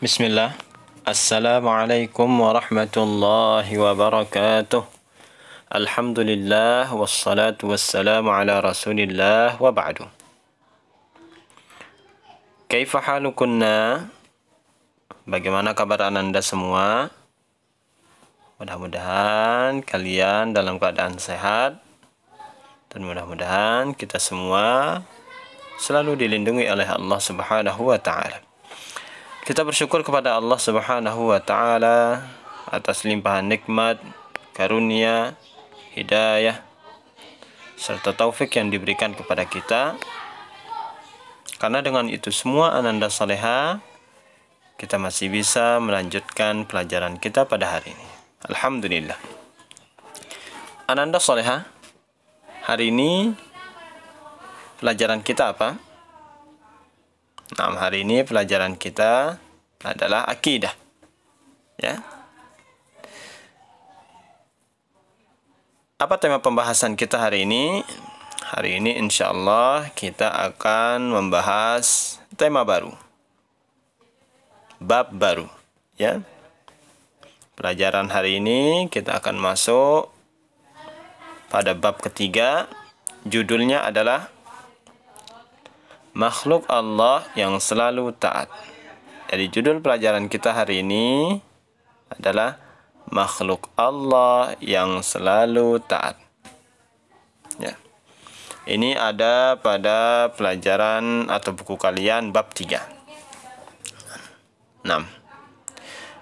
Bismillah. Assalamualaikum warahmatullahi wabarakatuh. Alhamdulillah wassalatu wassalamu ala rasulillah wa ba'du. Kaifa halukunna? Bagaimana kabar Anda semua? Mudah-mudahan kalian dalam keadaan sehat dan mudah-mudahan kita semua selalu dilindungi oleh Allah Subhanahu wa taala. Kita bersyukur kepada Allah Subhanahu wa taala atas limpahan nikmat, karunia, hidayah serta taufik yang diberikan kepada kita. Karena dengan itu semua ananda saleha, kita masih bisa melanjutkan pelajaran kita pada hari ini. Alhamdulillah. Ananda saleha, hari ini pelajaran kita apa? Nah, hari ini pelajaran kita adalah akidah. Ya. Apa tema pembahasan kita hari ini? Hari ini insya Allah kita akan membahas tema baru. Bab baru. Ya. Pelajaran hari ini kita akan masuk pada bab ketiga. Judulnya adalah makhluk Allah yang selalu taat. Jadi judul pelajaran kita hari ini adalah makhluk Allah yang selalu taat. Ya. Ini ada pada pelajaran atau buku kalian bab 3. 6.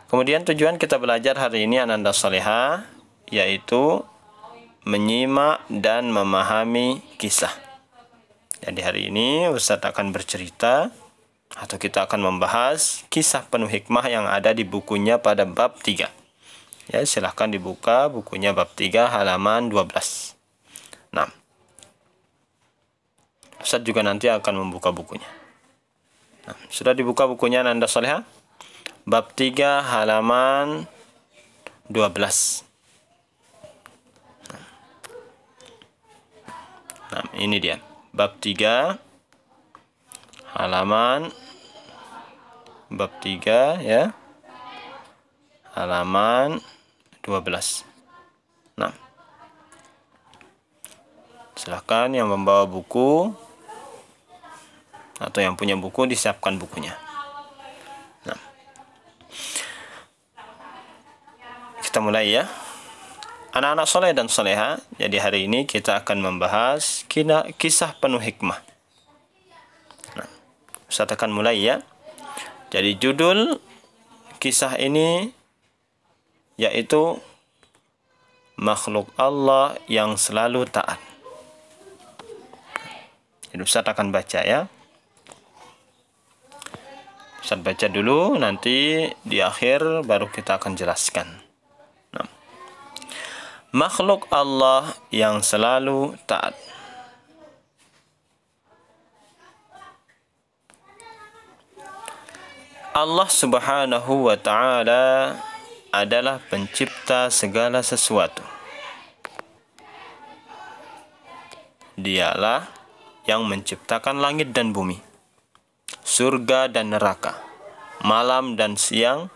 Kemudian tujuan kita belajar hari ini ananda saleha yaitu menyimak dan memahami kisah. Jadi hari ini Ustadz akan bercerita atau kita akan membahas kisah penuh hikmah yang ada di bukunya pada bab 3. Ya, silahkan dibuka bukunya bab 3 halaman 12. Nah, Ustadz juga nanti akan membuka bukunya. Nah, sudah dibuka bukunya Nanda Soleha? Bab 3 halaman 12. Nah, ini dia. Bab 3 halaman bab 3 ya halaman 12. Nah, silahkan yang membawa buku atau yang punya buku disiapkan bukunya. Nah, kita mulai ya. Anak-anak soleh dan soleha, jadi hari ini kita akan membahas kisah penuh hikmah. Nah, Ustaz akan mulai ya. Jadi judul kisah ini yaitu makhluk Allah yang selalu taat. Jadi Ustaz akan baca ya. Ustaz baca dulu, nanti di akhir baru kita akan jelaskan. Makhluk Allah yang selalu taat. Allah Subhanahu wa ta'ala adalah pencipta segala sesuatu. Dialah yang menciptakan langit dan bumi, surga dan neraka, malam dan siang,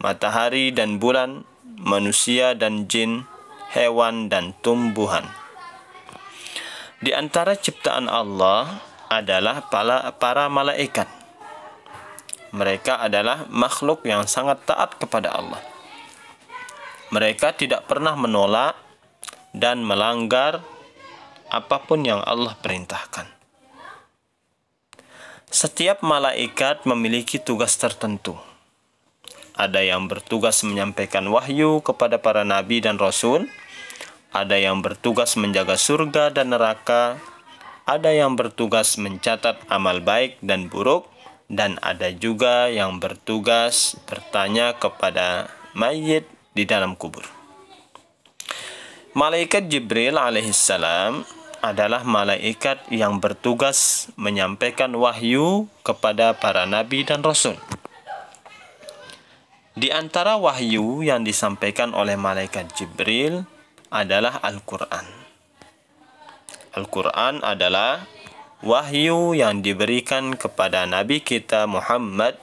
matahari dan bulan, manusia dan jin, hewan dan tumbuhan. Di antara ciptaan Allah adalah para malaikat. Mereka adalah makhluk yang sangat taat kepada Allah. Mereka tidak pernah menolak dan melanggar apapun yang Allah perintahkan. Setiap malaikat memiliki tugas tertentu. Ada yang bertugas menyampaikan wahyu kepada para nabi dan rasul. Ada yang bertugas menjaga surga dan neraka. Ada yang bertugas mencatat amal baik dan buruk. Dan ada juga yang bertugas bertanya kepada mayit di dalam kubur. Malaikat Jibril alaihissalam adalah malaikat yang bertugas menyampaikan wahyu kepada para nabi dan rasul. Di antara wahyu yang disampaikan oleh malaikat Jibril adalah Al-Quran. Al-Quran adalah wahyu yang diberikan kepada Nabi kita Muhammad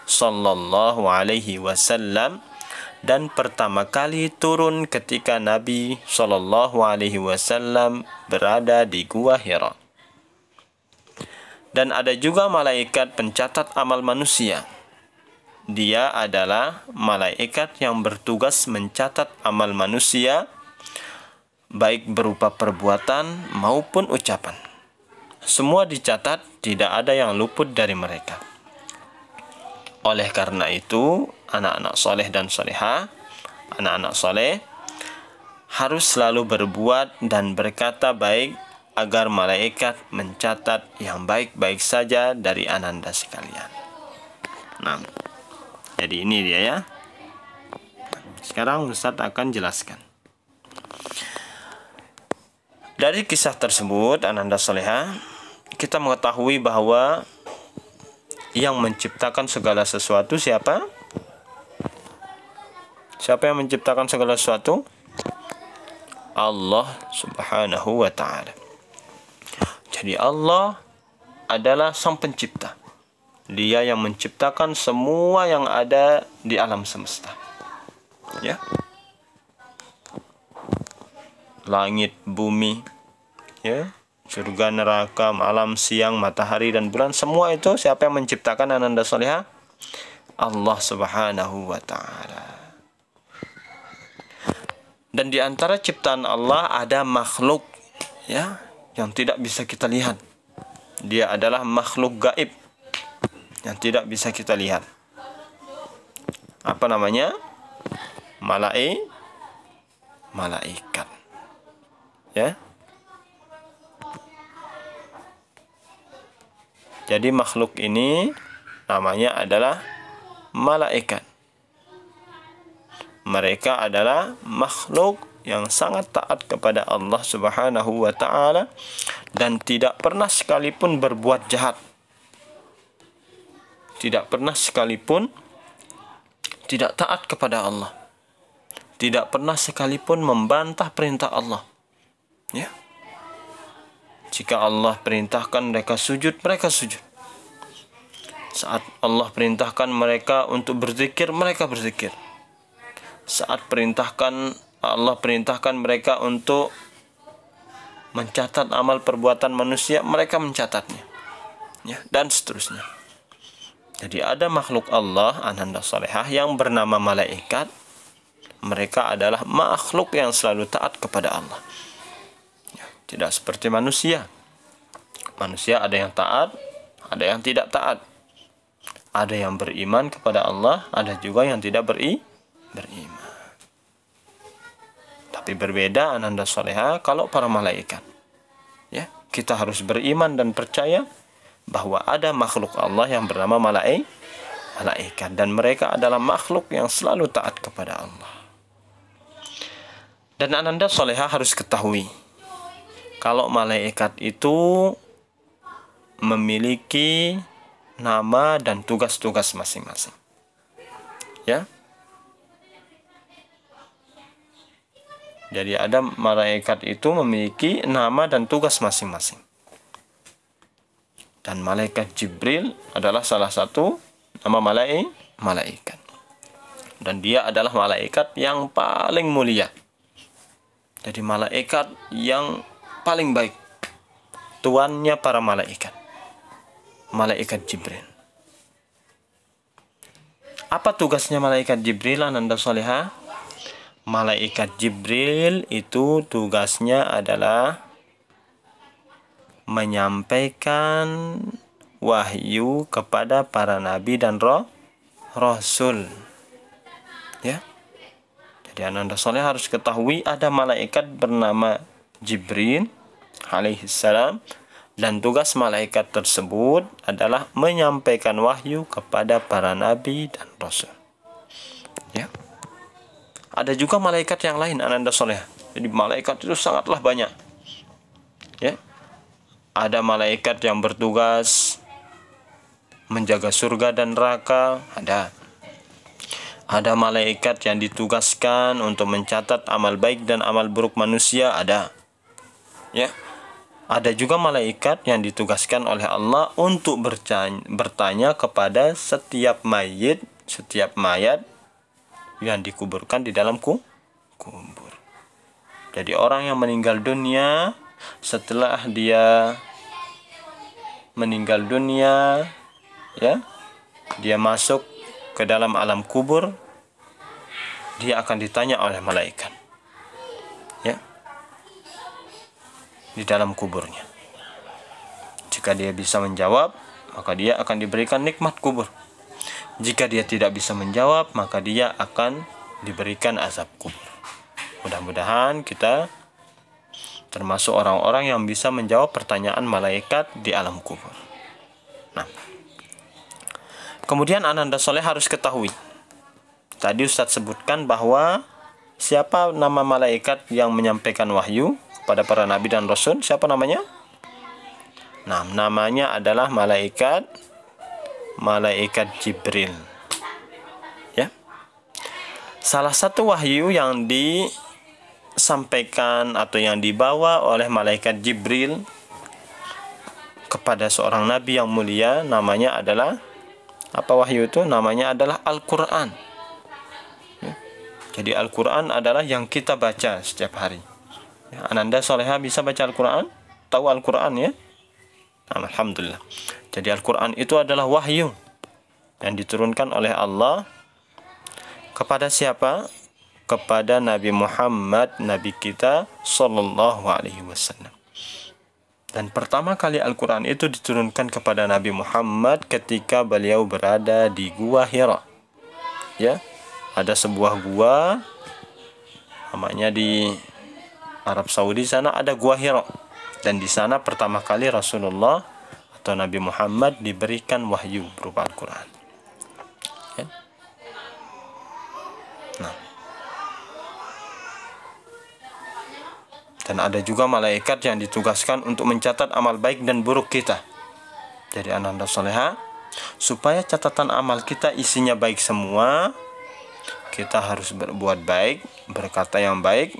sallallahu alaihi wasallam, dan pertama kali turun ketika Nabi sallallahu alaihi wasallam berada di Gua Hira. Dan ada juga malaikat pencatat amal manusia. Dia adalah malaikat yang bertugas mencatat amal manusia, baik berupa perbuatan maupun ucapan. Semua dicatat, tidak ada yang luput dari mereka. Oleh karena itu, anak-anak soleh dan solehah, anak-anak soleh harus selalu berbuat dan berkata baik agar malaikat mencatat yang baik-baik saja dari ananda sekalian. Nah, jadi ini dia ya. Sekarang Ustaz akan jelaskan. Dari kisah tersebut, ananda solehah, kita mengetahui bahwa yang menciptakan segala sesuatu siapa? Siapa yang menciptakan segala sesuatu? Allah subhanahu wa ta'ala. Jadi Allah adalah sang pencipta. Dia yang menciptakan semua yang ada di alam semesta. Ya. Langit, bumi, ya, surga, neraka, malam, siang, matahari, dan bulan, semua itu siapa yang menciptakan ananda solehah? Allah subhanahu wa ta'ala. Dan di antara ciptaan Allah ada makhluk, ya, yang tidak bisa kita lihat. Dia adalah makhluk gaib yang tidak bisa kita lihat. Apa namanya? Malaikat. Ya. Jadi makhluk ini namanya adalah malaikat. Mereka adalah makhluk yang sangat taat kepada Allah subhanahu wa ta'ala dan tidak pernah sekalipun berbuat jahat. Tidak pernah sekalipun tidak taat kepada Allah. Tidak pernah sekalipun membantah perintah Allah. Ya. Jika Allah perintahkan mereka sujud, mereka sujud. Saat Allah perintahkan mereka untuk berzikir, mereka berzikir. Saat Allah perintahkan mereka untuk mencatat amal perbuatan manusia, mereka mencatatnya. Ya, dan seterusnya. Jadi ada makhluk Allah, ananda solehah, yang bernama malaikat. Mereka adalah makhluk yang selalu taat kepada Allah. Tidak seperti manusia. Manusia ada yang taat, ada yang tidak taat. Ada yang beriman kepada Allah, ada juga yang tidak beriman. Tapi berbeda ananda soleha kalau para malaikat. Ya, kita harus beriman dan percaya bahwa ada makhluk Allah yang bernama malaikat, dan mereka adalah makhluk yang selalu taat kepada Allah. Dan ananda soleha harus ketahui, kalau malaikat itu memiliki nama dan tugas-tugas masing-masing. Ya. Jadi ada malaikat itu memiliki nama dan tugas masing-masing. Dan malaikat Jibril adalah salah satu nama malaikat. Dan dia adalah malaikat yang paling mulia. Jadi malaikat yang paling baik, tuannya para malaikat, malaikat Jibril. Apa tugasnya malaikat Jibril, ananda soleha? Malaikat Jibril itu tugasnya adalah menyampaikan wahyu kepada para nabi dan rasul. Ya. Jadi ananda soleh harus ketahui ada malaikat bernama Jibril alaihissalam, dan tugas malaikat tersebut adalah menyampaikan wahyu kepada para nabi dan rasul. Ya. Ada juga malaikat yang lain ananda soleh. Jadi malaikat itu sangatlah banyak. Ya. Ada malaikat yang bertugas menjaga surga dan neraka, ada malaikat yang ditugaskan untuk mencatat amal baik dan amal buruk manusia, ada. Ya. ada juga malaikat yang ditugaskan oleh Allah untuk bertanya kepada setiap mayat yang dikuburkan di dalam kubur. Jadi orang yang meninggal dunia, setelah dia meninggal dunia, ya, dia masuk ke dalam alam kubur, dia akan ditanya oleh malaikat, ya, di dalam kuburnya. Jika dia bisa menjawab, maka dia akan diberikan nikmat kubur. Jika dia tidak bisa menjawab, maka dia akan diberikan azab kubur. Mudah-mudahan kita termasuk orang-orang yang bisa menjawab pertanyaan malaikat di alam kubur. Nah, kemudian Ananda Soleh harus ketahui, tadi Ustadz sebutkan bahwa siapa nama malaikat yang menyampaikan wahyu kepada para nabi dan rasul? Siapa namanya? Nah, namanya adalah malaikat Jibril. Ya. Salah satu wahyu yang disampaikan atau yang dibawa oleh malaikat Jibril kepada seorang nabi yang mulia, namanya adalah apa wahyu itu? Namanya adalah Al-Qur'an. Ya. Jadi Al-Qur'an adalah yang kita baca setiap hari. Ya, Ananda Soleha bisa baca Al-Qur'an? Tahu Al-Qur'an, ya? Alhamdulillah. Jadi Al-Qur'an itu adalah wahyu yang diturunkan oleh Allah kepada siapa? Kepada Nabi Muhammad, Nabi kita Sallallahu Alaihi Wasallam. Dan pertama kali Al-Qur'an itu diturunkan kepada Nabi Muhammad ketika beliau berada di Gua Hira. Ya, ada sebuah gua namanya di Arab Saudi, sana ada Gua Hira. Dan di sana pertama kali Rasulullah atau Nabi Muhammad diberikan wahyu berupa Al-Qur'an. Ya. Nah. Dan ada juga malaikat yang ditugaskan untuk mencatat amal baik dan buruk kita. Jadi Ananda Soleha, supaya catatan amal kita isinya baik semua, kita harus berbuat baik, berkata yang baik,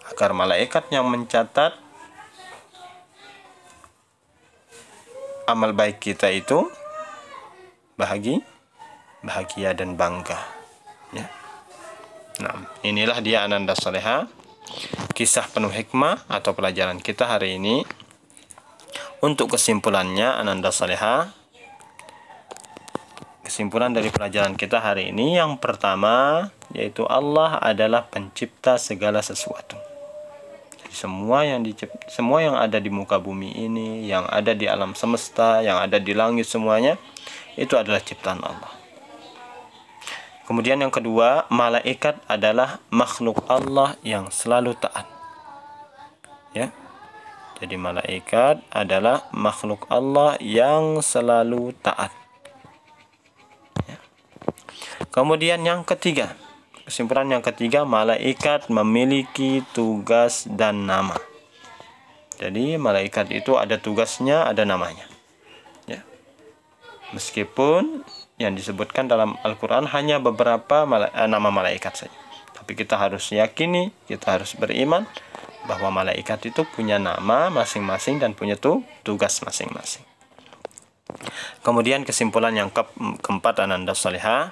agar malaikat yang mencatat amal baik kita itu bahagia dan bangga. Ya. Nah, inilah dia Ananda Soleha, kisah penuh hikmah atau pelajaran kita hari ini. Untuk kesimpulannya, Ananda Soleha, kesimpulan dari pelajaran kita hari ini yang pertama yaitu Allah adalah pencipta segala sesuatu. Semua yang ada di muka bumi ini, yang ada di alam semesta, yang ada di langit, semuanya itu adalah ciptaan Allah. Kemudian yang kedua, malaikat adalah makhluk Allah yang selalu taat. Ya. Jadi malaikat adalah makhluk Allah yang selalu taat. Ya. Kemudian yang ketiga, kesimpulan yang ketiga, malaikat memiliki tugas dan nama. Jadi malaikat itu ada tugasnya, ada namanya. Ya. Meskipun yang disebutkan dalam Al-Quran hanya beberapa nama malaikat saja, tapi kita harus yakini, kita harus beriman bahwa malaikat itu punya nama masing-masing dan punya tugas masing-masing. Kemudian kesimpulan yang keempat Ananda Soleha,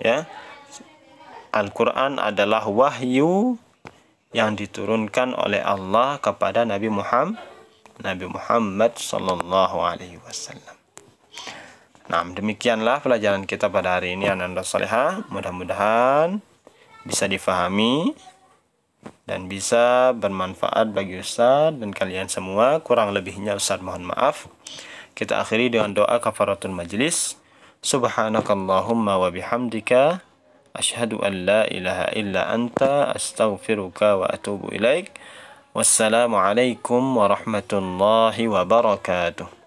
ya, Al-Quran adalah wahyu yang diturunkan oleh Allah kepada Nabi Muhammad Sallallahu Alaihi Wasallam. Nah, demikianlah pelajaran kita pada hari ini Ananda Soleha. Mudah-mudahan bisa difahami dan bisa bermanfaat bagi Ustaz dan kalian semua. Kurang lebihnya Ustaz mohon maaf. Kita akhiri dengan doa kafaratul majlis. Subhanakallahumma wa bihamdika asyhadu an la ilaha illa anta astaghfiruka wa atubu ilaik. Wassalamualaikum warahmatullahi wabarakatuh.